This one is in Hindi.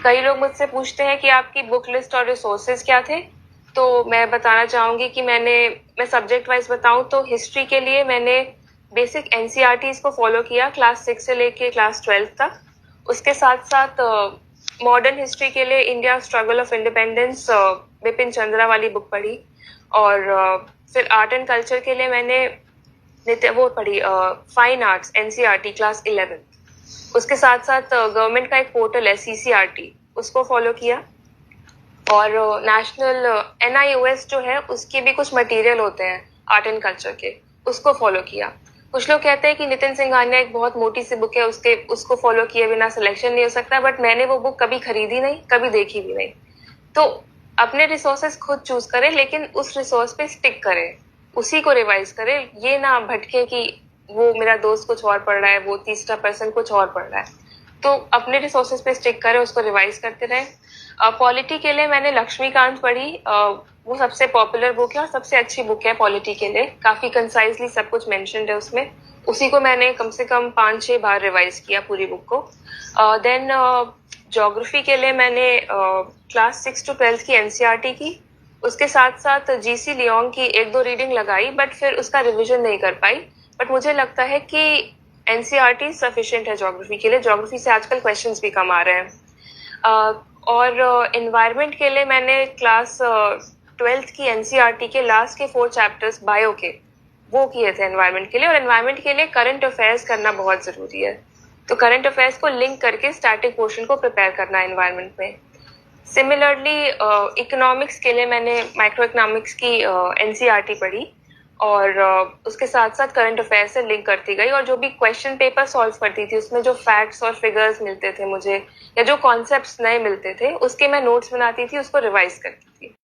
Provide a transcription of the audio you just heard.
कई लोग मुझसे पूछते हैं कि आपकी बुक लिस्ट और रिसोर्सेज क्या थे, तो मैं बताना चाहूंगी कि मैं सब्जेक्ट वाइज बताऊं तो हिस्ट्री के लिए मैंने बेसिक एनसीईआरटीज को फॉलो किया क्लास 6 से लेके क्लास 12 तक। उसके साथ साथ मॉडर्न हिस्ट्री के लिए India struggle of independence Bipin Chandra वाली बुक पढ़ी। और फिर आर्ट एंड कल्चर के लिए मैंने वो पढ़ी फाइन आर्ट्स एनसीईआरटी क्लास 11। उसके साथ साथ गवर्नमेंट का एक पोर्टल है सीसीआरटी, उसको फॉलो किया। और नेशनल एनआईओएस जो है उसके भी कुछ मटेरियल होते हैं आर्ट एंड कल्चर के, उसको फॉलो किया। कुछ लोग कहते हैं कि नितिन सिंघानिया एक बहुत मोटी सी बुक है, उसको फॉलो किए बिना सिलेक्शन नहीं हो सकता, बट मैंने वो बुक कभी खरीदी नहीं, कभी देखी भी नहीं। तो अपने रिसोर्सेस खुद चूज करें, लेकिन उस रिसोर्स पे स्टिक करें, उसी को रिवाइज करें। ये ना भटके कि वो मेरा दोस्त कुछ और पढ़ रहा है, वो तीसरा पर्सन कुछ और पढ़ रहा है। तो अपने रिसोर्सेज पे स्टिक करें, उसको रिवाइज करते रहे। पॉलिटी के लिए मैंने लक्ष्मीकांत पढ़ी। वो सबसे पॉपुलर बुक है और सबसे अच्छी बुक है पॉलिटी के लिए, काफी कंसाइजली सब कुछ मेंशन्ड है उसमें। उसी को मैंने कम से कम 5-6 बार रिवाइज किया पूरी बुक को। देन ज्योग्राफी के लिए मैंने क्लास 6 to 12 की एनसीईआरटी की। उसके साथ साथ जीसी लियोंग की 1-2 रीडिंग लगाई, बट फिर उसका रिविजन नहीं कर पाई। बट मुझे लगता है कि एनसीईआरटी सफिशिएंट है ज्योग्राफी के लिए। ज्योग्राफी से आजकल क्वेश्चंस भी कम आ रहे हैं। और एनवायरनमेंट के लिए मैंने क्लास 12th की एनसीईआरटी के लास्ट के 4 चैप्टर्स बायो के वो किए थे एनवायरनमेंट के लिए। और एनवायरनमेंट के लिए करंट अफेयर्स करना बहुत जरूरी है, तो करंट अफेयर्स को लिंक करके स्टैटिक पोर्शन को प्रिपेयर करना है एनवायरनमेंट में। सिमिलरली इकोनॉमिक्स के लिए मैंने माइक्रो इकोनॉमिक्स की एनसीईआरटी पढ़ी और उसके साथ साथ करंट अफेयर से लिंक करती गई। और जो भी क्वेश्चन पेपर सॉल्व करती थी उसमें जो फैक्ट्स और फिगर्स मिलते थे मुझे, या जो कॉन्सेप्ट्स नए मिलते थे, उसके मैं नोट्स बनाती थी, उसको रिवाइज करती थी।